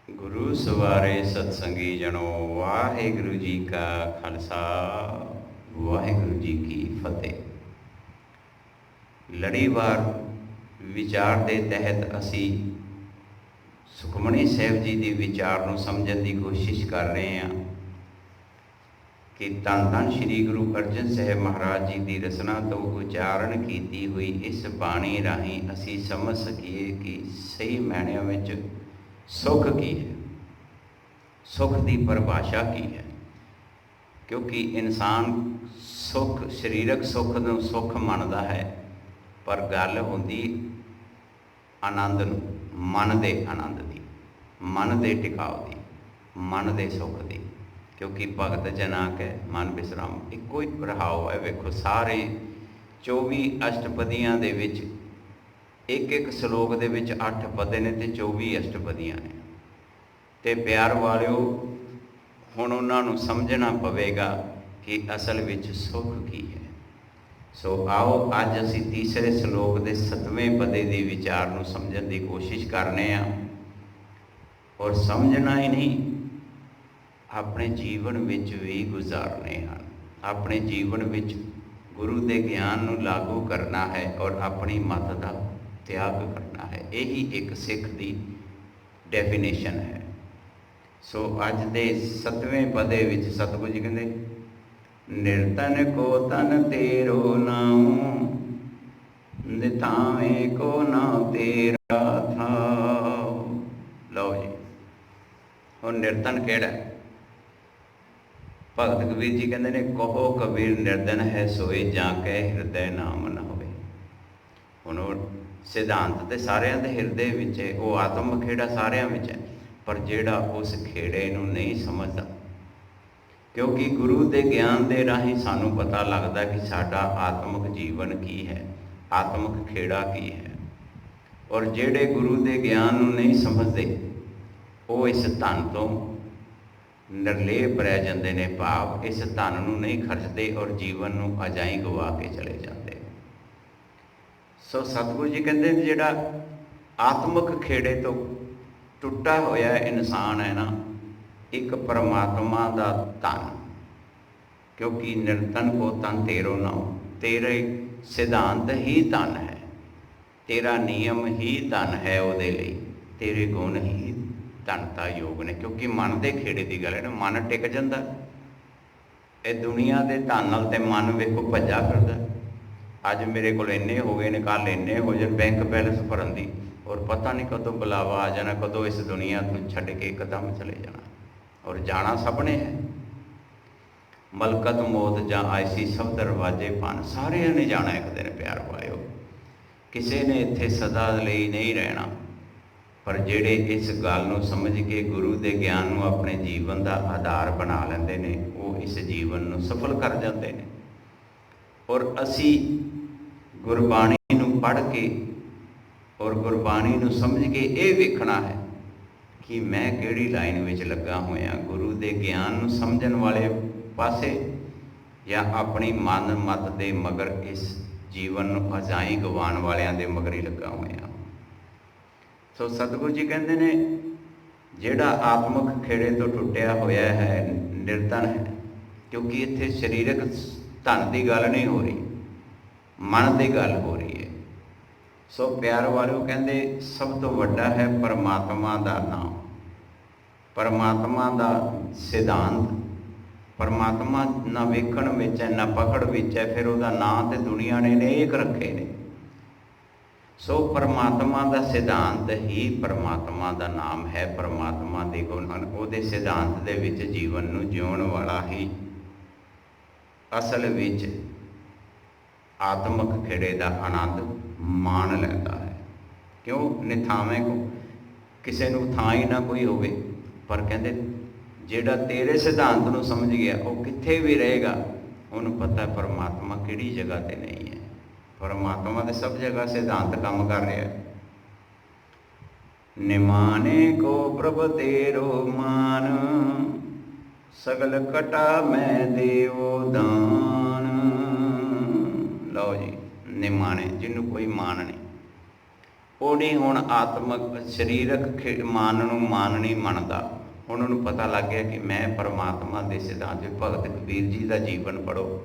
गुरु सवारे सत्संगी जनो वाहेगुरु जी का खालसा वाहेगुरु जी की फतेह। लड़ीवार विचार के तहत असी सुखमनी साहिब जी के विचार को समझने की कोशिश कर रहे हैं कि धन धन श्री गुरु अर्जन साहिब महाराज जी की रचना तो उच्चारण की हुई इस बाणी राही असी समझ सकीए कि सही मायनों में सुख की है, सुख की परिभाषा की है। क्योंकि इंसान सुख शरीरक सुख को सुख मनता है, पर गल होंदी आनंद मन के आनंद की, मन के टिकाव की, मन के सुख की। क्योंकि भगत जनाक है मन विश्राम एको ही रहाओ है। वेखो सारे 24 अष्टपदियां दे विच एक एक श्लोक दे विच 8 पद ने ते 24 अष्टपदियां ने। ते प्यार वालिओ हुण उन्हां नूं समझना पवेगा कि असल विच सुख की है। सो आओ अज असी तीसरे श्लोक के 7वें पदे के विचार नूं समझण की कोशिश करने आ, और समझना ही नहीं अपने जीवन विच भी गुजारने हैं। अपने जीवन विच गुरु के ज्ञान नूं लागू करना है और अपनी मत का त्याग करना है। यही एक सिख की डेफिनेशन है। सो अज के 7वें पदे विच सतगुरु जी कहते निर्तन को तन तेरो नाम निथावे को ना तेरा था। लो जी हुण निर्तन केड़ा है? भगत कबीर जी कहते हैं कहो कबीर निर्धन है सोए जाके हिरदय नाम न होवे। हुण सिद्धांत तो सारिਆਂ ਦੇ ਹਿਰਦੇ ਵਿੱਚ है, वो आत्म खेड़ा सारिਆਂ ਵਿੱਚ है, पर ਜਿਹੜਾ उस खेड़े ਨੂੰ नहीं समझदा। क्योंकि गुरु के ज्ञान के राही सानू पता लगता कि साडा आत्मक जीवन की है, आत्मक खेड़ा की है। और जेड़े गुरु के ज्ञान नहीं समझते वो इस धन तो निर्लेप रह जाते हैं, भाव इस धन नूं नहीं खर्चते और जीवन नूं अजाई गवा के चले जाते। सो सतगुरु जी कहते जिहड़ा आत्मक खेड़े तो टुटा होया इंसान है ना, एक परमात्मा का धन। क्योंकि निर्धन को तन तेरो नाओ, तेरे सिद्धांत ही धन है, तेरा नियम ही धन है, उहदे लई तेरे गुण ही धनता योग ने। क्योंकि मन के खेड़े की गल है ना, मन टिक जाता। ये दुनिया के धन नाल ते मन वेखो भज्जा फिरदा। अज मेरे को इन्ने हो गए ने, कल इन्ने हो जाए, बैंक बैलेंस भरन दी, और पता नहीं कदों बुलावा आ जाना, कदों इस दुनिया को छड्ड के एकदम चले जाना। और जाना सबने है, मलकत मौत जां आयसी सब दरवाजे पान, सारे ने जाना एक दिन। प्यार वालिओ किसी ने इत्थे सदा लई नहीं रहना। पर जेड़े इस गल नूं समझ के गुरु के ज्ञान नूं अपने जीवन का आधार बना लेंदे ने, वो इस जीवन नूं सफल कर जाते हैं। और असी गुरबाणी नूं पढ़ के और गुरबाणी नूं समझ के ये वेखना है कि मैं किहड़ी लाइन में लगा होया, गुरु के ज्ञान नूं समझण वाले पासे या अपनी मन मत दे मगर इस जीवन नूं अजाई गवाण वालियां दे मगर ही लगा होया। सो सतगुरु जी कहते हैं जिहड़ा आत्मक खेड़े तो टुटिया होया है निर्धन है। क्योंकि इत्थे शरीरक धन की गल नहीं हो रही, मन की गल हो रही है। सो प्यार वालों कहते सब तो वड्डा है परमात्मा का नाम, परमात्मा का सिद्धांत। परमात्मा ना वेखण विच है ना पकड़ विच है, फिर उसका नाम तो दुनिया ने अनेक रखे ने। सो परमात्मा का सिद्धांत ही परमात्मा का नाम है। परमात्मा के गुण उहदे सिद्धांत दे विच जीवन नूं जिउण वाला ही असल विच आत्मक खेड़े का आनंद मान लैंदा है। क्यों निथावें को किसी नूं थां ही ना कोई होवे, पर कहते जिहड़ा तेरे सिद्धांत नूं समझ गया वो कित्थे भी रहेगा, उन्होंने पता परमात्मा किहड़ी जगह ते नहीं है। परमात्मा तो सब जगह सिद्धांत काम कर रहा है। निमाने को प्रभ तेरो मान, सगल कटा मैं देवो दान। लो जी निमाने जिन्हों कोई मान नहीं, ਉਹ ਨਹੀਂ ਹੁਣ ਆਤਮਕ ਸਰੀਰਕ ਮਾਨ ਨੂੰ ਮਾਨ ਨਹੀਂ ਮੰਨਦਾ। ਹੁਣ ਉਹਨੂੰ ਪਤਾ ਲੱਗ ਗਿਆ ਕਿ ਮੈਂ ਪਰਮਾਤਮਾ ਦੇ ਸਿਧਾਂਤ ਵਿੱਚ ਭਗਤ ਕਬੀਰ ਜੀ ਦਾ ਜੀਵਨ ਪੜ੍ਹੋ,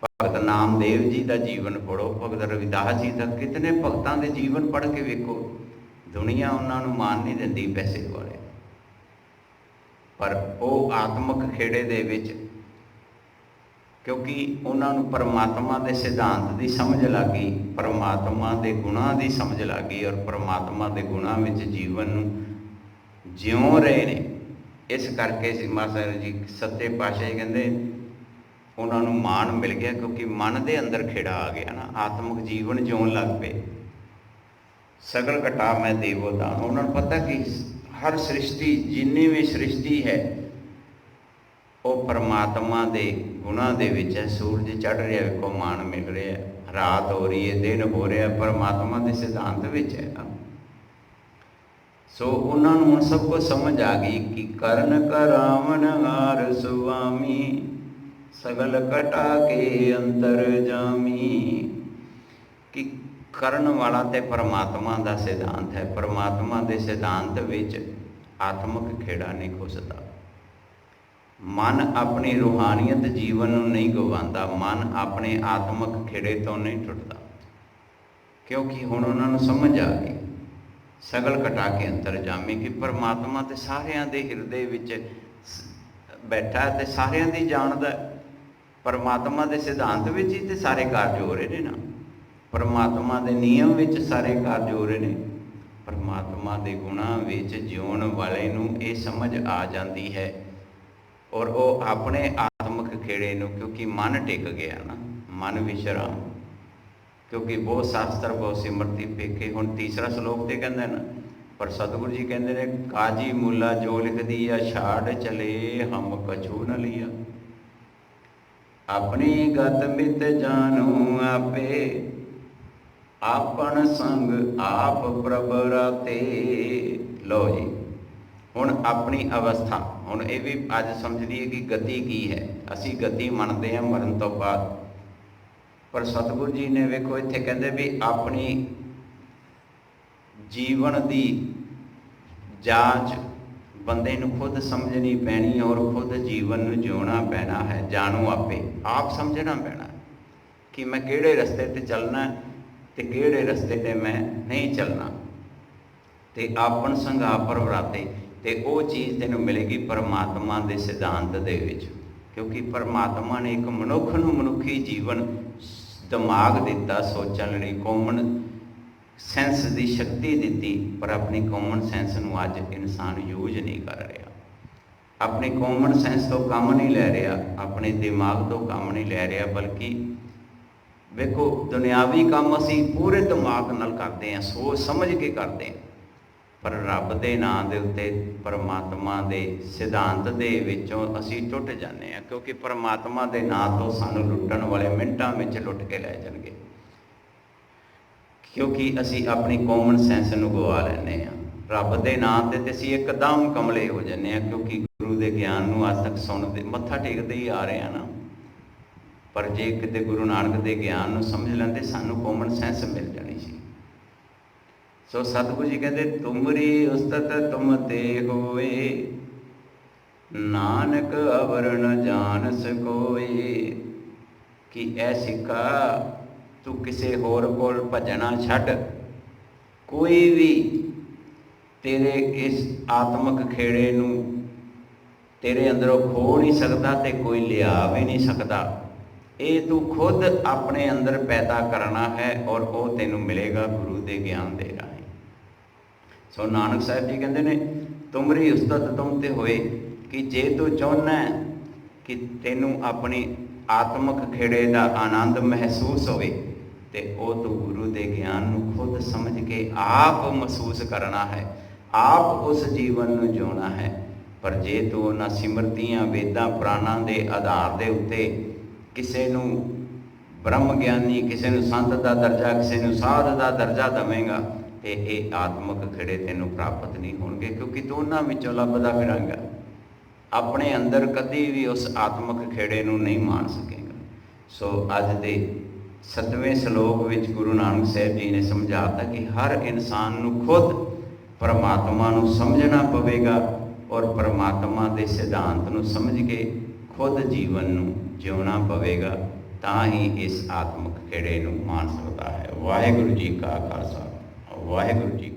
ਭਗਤ ਨਾਮਦੇਵ ਜੀ ਦਾ ਜੀਵਨ ਪੜ੍ਹੋ, ਭਗਤ ਰਵਿਦਾਸ ਜੀ ਦਾ, ਕਿਤਨੇ ਭਗਤਾਂ ਦੇ ਜੀਵਨ ਪੜ੍ਹ ਕੇ ਵੇਖੋ। ਦੁਨੀਆ ਉਹਨਾਂ ਨੂੰ ਮਾਨ ਨਹੀਂ ਦਿੰਦੀ ਪੈਸੇ ਵਾਲੇ, ਪਰ ਉਹ ਆਤਮਕ ਖੇੜੇ ਦੇ ਵਿੱਚ, ਕਿਉਂਕਿ ਉਹਨਾਂ ਨੂੰ ਪਰਮਾਤਮਾ ਦੇ ਸਿਧਾਂਤ ਦੀ ਸਮਝ ਲੱਗ ਗਈ, ਪਰਮਾਤਮਾ ਦੇ ਗੁਣਾਂ ਦੀ ਸਮਝ ਲੱਗ ਗਈ, ਔਰ ਪਰਮਾਤਮਾ ਦੇ ਗੁਣਾਂ ਵਿੱਚ ਜੀਵਨ ਨੂੰ ਜਿਉਂ ਰਹੇ ਨੇ। ਇਸ ਕਰਕੇ ਮਹਾਰਾਜ ਜੀ ਸੱਚੇ ਪਾਤਸ਼ਾਹ ਜੀ ਕਹਿੰਦੇ ਉਹਨਾਂ ਨੂੰ ਮਾਣ ਮਿਲ ਗਿਆ, ਕਿਉਂਕਿ ਮਨ ਦੇ ਅੰਦਰ ਖੇੜਾ ਆ ਗਿਆ ਨਾ, ਆਤਮਿਕ ਜੀਵਨ ਜਿਉਣ ਲੱਗ ਪਏ। ਸਗਲ ਘਟਾ ਮੈਂ ਦੇਵੋ ਦਾਨ। ਉਹਨਾਂ ਨੂੰ ਪਤਾ ਕਿ ਹਰ ਸ੍ਰਿਸ਼ਟੀ, ਜਿੰਨੀ ਵੀ ਸ੍ਰਿਸ਼ਟੀ ਹੈ ਉਹ ਪਰਮਾਤਮਾ ਦੇ ਗੁਣਾਂ ਦੇ ਵਿੱਚ ਹੈ। ਸੂਰਜ ਚੜ੍ਹ ਰਿਹਾ, ਵੇਖੋ ਮਾਣ ਮਿਲ ਰਿਹਾ, ਰਾਤ ਹੋ ਰਹੀ ਹੈ, ਦਿਨ ਹੋ ਰਿਹਾ, ਪਰਮਾਤਮਾ ਦੇ ਸਿਧਾਂਤ ਵਿੱਚ ਹੈ ਨਾ। ਸੋ ਉਹਨਾਂ ਨੂੰ ਹੁਣ ਸਭ ਕੁਝ ਸਮਝ ਆ ਗਈ ਕਿ ਕਰਨ ਕਰਾਵਨ ਹਾਰ ਸੁਆਮੀ, ਸਗਲ ਘਟਾ ਕੇ ਅੰਤਰ ਜਾਮੀ। ਕਿ ਕਰਨ ਵਾਲਾ ਤੇ ਪਰਮਾਤਮਾ ਦਾ ਸਿਧਾਂਤ ਹੈ। ਪਰਮਾਤਮਾ ਦੇ ਸਿਧਾਂਤ ਵਿੱਚ ਆਤਮਿਕ ਖੇੜਾ ਨਹੀਂ ਘੁਸਦਾ। ਮਨ ਆਪਣੀ ਰੂਹਾਨੀਅਤ ਜੀਵਨ ਨੂੰ ਨਹੀਂ ਗਵਾਉਂਦਾ, ਮਨ ਆਪਣੇ ਆਤਮਿਕ ਖੇੜੇ ਤੋਂ ਨਹੀਂ ਟੁੱਟਦਾ, ਕਿਉਂਕਿ ਹੁਣ ਉਹਨਾਂ ਨੂੰ ਸਮਝ ਆ ਗਈ ਸਗਲ ਘਟਾ ਕੇ ਅੰਤਰ ਜਾਮੀ, ਕਿ ਪਰਮਾਤਮਾ ਤੇ ਸਾਰਿਆਂ ਦੇ ਹਿਰਦੇ ਵਿੱਚ ਬੈਠਾ ਤੇ ਸਾਰਿਆਂ ਦੀ ਜਾਣਦਾ। ਪਰਮਾਤਮਾ ਦੇ ਸਿਧਾਂਤ ਵਿੱਚ ਹੀ ਤੇ ਸਾਰੇ ਕਾਰਜ ਹੋ ਰਹੇ ਨੇ ਨਾ, ਪਰਮਾਤਮਾ ਦੇ ਨਿਯਮ ਵਿੱਚ ਸਾਰੇ ਕਾਰਜ ਹੋ ਰਹੇ ਨੇ। ਪਰਮਾਤਮਾ ਦੇ ਗੁਣਾਂ ਵਿੱਚ ਜਿਉਣ ਵਾਲੇ ਨੂੰ ਇਹ ਸਮਝ ਆ ਜਾਂਦੀ ਹੈ, ਔਰ ਉਹ ਆਪਣੇ ਆਤਮਿਕ ਖੇੜੇ ਨੂੰ, ਕਿਉਂਕਿ ਮਨ ਟਿਕ ਗਿਆ ਨਾ, ਮਨ ਵਿਸ਼ਰਾਮ, ਕਿਉਂਕਿ ਬਹੁਤ ਸ਼ਾਸਤਰ ਬਹੁਤ ਸਿਮਰਤੀ ਪੇਖੇ। ਹੁਣ ਤੀਸਰਾ ਸ਼ਲੋਕ ਤੇ ਕਹਿੰਦਾ ਨਾ, ਪਰ ਸਤਿਗੁਰੂ ਜੀ ਕਹਿੰਦੇ ਨੇ ਕਾਜੀ ਮੁੱਲਾ ਜੋ ਲਿਖਦੀ ਆ, ਛਾੜ ਚਲੇ ਹਮ ਕਛੂ ਨ ਲਿਆ। ਆਪਣੀ ਗਤ ਮਿਤ ਜਾਨੂ ਆਪੇ, ਆਪਨ ਸੰਗ ਆਪ ਪ੍ਰਭ ਰਾਤੇ। ਲਓ ਜੀ, ਹੁਣ ਆਪਣੀ ਅਵਸਥਾ, ਹੁਣ ਇਹ ਵੀ ਅੱਜ ਸਮਝ ਲਈਏ ਕਿ ਗਤੀ ਕੀ ਹੈ। ਅਸੀਂ ਗਤੀ ਮੰਨਦੇ ਹਾਂ ਮਰਨ ਤੋਂ ਬਾਅਦ, ਪਰ ਸਤਿਗੁਰੂ ਜੀ ਨੇ ਵੇਖੋ ਇੱਥੇ ਕਹਿੰਦੇ ਵੀ ਆਪਣੀ ਜੀਵਨ ਦੀ ਜਾਂਚ ਬੰਦੇ ਨੂੰ ਖੁਦ ਸਮਝਣੀ ਪੈਣੀ, ਔਰ ਖੁਦ ਜੀਵਨ ਨੂੰ ਜਿਉਣਾ ਪੈਣਾ ਹੈ। ਜਾਣੂ ਆਪੇ, ਆਪ ਸਮਝਣਾ ਪੈਣਾ ਕਿ ਮੈਂ ਕਿਹੜੇ ਰਸਤੇ 'ਤੇ ਚੱਲਣਾ ਤੇ ਕਿਹੜੇ ਰਸਤੇ 'ਤੇ ਮੈਂ ਨਹੀਂ ਚੱਲਣਾ। ਤੇ ਆਪਨ ਸੰਗ ਆਪ ਪ੍ਰਵਰਾਤੇ, ਤੇ ਉਹ ਚੀਜ਼ ਤੈਨੂੰ ਮਿਲੇਗੀ ਪਰਮਾਤਮਾ ਦੇ ਸਿਧਾਂਤ ਦੇ ਵਿੱਚ, ਕਿਉਂਕਿ ਪਰਮਾਤਮਾ ਨੇ ਇੱਕ ਮਨੁੱਖ ਨੂੰ ਮਨੁੱਖੀ ਜੀਵਨ ਦਿਮਾਗ ਦਿੱਤਾ ਸੋਚਣ ਲਈ, ਕਾਮਨ ਸੈਂਸ ਦੀ ਸ਼ਕਤੀ ਦਿੱਤੀ, ਪਰ ਆਪਣੀ ਕਾਮਨ ਸੈਂਸ ਨੂੰ ਅੱਜ ਇਨਸਾਨ ਯੂਜ ਨਹੀਂ ਕਰ ਰਿਹਾ। ਆਪਣੀ ਕਾਮਨ ਸੈਂਸ ਤੋਂ ਕੰਮ ਨਹੀਂ ਲੈ ਰਿਹਾ, ਆਪਣੇ ਦਿਮਾਗ ਤੋਂ ਕੰਮ ਨਹੀਂ ਲੈ ਰਿਹਾ, ਬਲਕਿ ਵੇਖੋ ਦੁਨਿਆਵੀ ਕੰਮ ਅਸੀਂ ਪੂਰੇ ਦਿਮਾਗ ਨਾਲ ਕਰਦੇ ਹਾਂ, ਸੋਚ ਸਮਝ ਕੇ ਕਰਦੇ ਹਾਂ, ਪਰ ਰੱਬ ਦੇ ਨਾਂ ਦੇ ਉੱਤੇ, ਪਰਮਾਤਮਾ ਦੇ ਸਿਧਾਂਤ ਦੇ ਵਿੱਚੋਂ ਅਸੀਂ ਟੁੱਟ ਜਾਂਦੇ ਹਾਂ, ਕਿਉਂਕਿ ਪਰਮਾਤਮਾ ਦੇ ਨਾਂ ਤੋਂ ਸਾਨੂੰ ਲੁੱਟਣ ਵਾਲੇ ਮਿੰਟਾਂ ਵਿੱਚ ਲੁੱਟ ਕੇ ਲੈ ਜਾਣਗੇ, ਕਿਉਂਕਿ ਅਸੀਂ ਆਪਣੀ ਕਾਮਨ ਸੈਂਸ ਨੂੰ ਗਵਾ ਲੈਂਦੇ ਹਾਂ। ਰੱਬ ਦੇ ਨਾਂ 'ਤੇ ਅਸੀਂ ਇੱਕਦਮ ਕਮਲੇ ਹੋ ਜਾਂਦੇ ਹਾਂ, ਕਿਉਂਕਿ ਗੁਰੂ ਦੇ ਗਿਆਨ ਨੂੰ ਅੱਜ ਤੱਕ ਸੁਣਦੇ ਮੱਥਾ ਟੇਕਦੇ ਹੀ ਆ ਰਹੇ ਹਾਂ ਨਾ। ਪਰ ਜੇ ਕਿਤੇ ਗੁਰੂ ਨਾਨਕ ਦੇ ਗਿਆਨ ਨੂੰ ਸਮਝ ਲੈਂਦੇ, ਸਾਨੂੰ ਕਾਮਨ ਸੈਂਸ ਮਿਲ ਜਾਣੀ ਸੀ। ਸੋ ਸਤਿਗੁਰੂ ਜੀ ਕਹਿੰਦੇ ਤੁਮਰੀ ਉਸਤਤ ਤੁਮ ਤੇ ਹੋਏ, ਨਾਨਕ ਅਵਰ ਨ ਜਾਣਸ ਕੋਏ। ਕਿ ਐ ਸਿੱਖਾ ਤੂੰ ਕਿਸੇ ਹੋਰ ਕੋਲ ਭੱਜਣਾ ਛੱਡ, ਕੋਈ ਵੀ ਤੇਰੇ ਇਸ ਆਤਮਿਕ ਖੇੜੇ ਨੂੰ ਤੇਰੇ ਅੰਦਰੋਂ ਖੋ ਨਹੀਂ ਸਕਦਾ ਤੇ ਕੋਈ ਲਿਆ ਵੀ ਨਹੀਂ ਸਕਦਾ। ਇਹ ਤੂੰ ਖੁਦ ਆਪਣੇ ਅੰਦਰ ਪੈਦਾ ਕਰਨਾ ਹੈ, ਔਰ ਉਹ ਤੈਨੂੰ ਮਿਲੇਗਾ ਗੁਰੂ ਦੇ ਗਿਆਨ ਦੇ ਰਾਹੀਂ। ਸੋ ਨਾਨਕ ਸਾਹਿਬ ਜੀ ਕਹਿੰਦੇ ਨੇ ਤੁਮਰੀ ਉਸਤਤ ਤੁਮ ਤੇ ਹੋਏ, ਕਿ ਜੇ ਤੂੰ ਚਾਹੁੰਦਾ ਕਿ ਤੈਨੂੰ ਆਪਣੀ ਆਤਮਿਕ ਖੇੜੇ ਦਾ ਆਨੰਦ ਮਹਿਸੂਸ ਹੋਵੇ, ਤੇ ਉਹ ਤੂੰ ਗੁਰੂ ਦੇ ਗਿਆਨ ਨੂੰ ਖੁਦ ਸਮਝ ਕੇ ਆਪ ਮਹਿਸੂਸ ਕਰਨਾ ਹੈ, ਆਪ ਉਸ ਜੀਵਨ ਨੂੰ ਜਿਉਣਾ ਹੈ। ਪਰ ਜੇ ਤੂੰ ਉਹਨਾਂ ਸਿਮਰਤੀਆਂ ਵੇਦਾਂ ਪੁਰਾਣਾਂ ਦੇ ਆਧਾਰ ਦੇ ਉੱਤੇ ਕਿਸੇ ਨੂੰ ਬ੍ਰਹਮ ਗਿਆਨੀ, ਕਿਸੇ ਨੂੰ ਸੰਤ ਦਾ ਦਰਜਾ, ਕਿਸੇ ਨੂੰ ਸਾਧ ਦਾ ਦਰਜਾ ਦੇਵੇਂਗਾ, ਤੇ ਇਹ ਆਤਮਿਕ ਖੇੜੇ ਤੈਨੂੰ ਪ੍ਰਾਪਤ ਨਹੀਂ ਹੋਣਗੇ, ਕਿਉਂਕਿ ਤੂੰ ਉਹਨਾਂ ਵਿੱਚੋਂ ਲੱਭਦਾ ਫਿਰਾਂਗਾ, ਆਪਣੇ ਅੰਦਰ ਕਦੀ ਵੀ ਉਸ ਆਤਮਿਕ ਖੇੜੇ ਨੂੰ ਨਹੀਂ ਮਾਣ ਸਕੇਗਾ। ਸੋ ਅੱਜ ਦੇ 7वें श्लोक विच गुरु नानक साहब जी ने समझाता कि हर इंसान नूं खुद परमात्मा नूं समझना पवेगा और परमात्मा के सिद्धांत नूं समझ के खुद जीवन नूं जिउना पवेगा, तां ही इस आत्मक खेड़े नूं मान सकता है। वाहिगुरू जी का खालसा, वाहिगुरू जी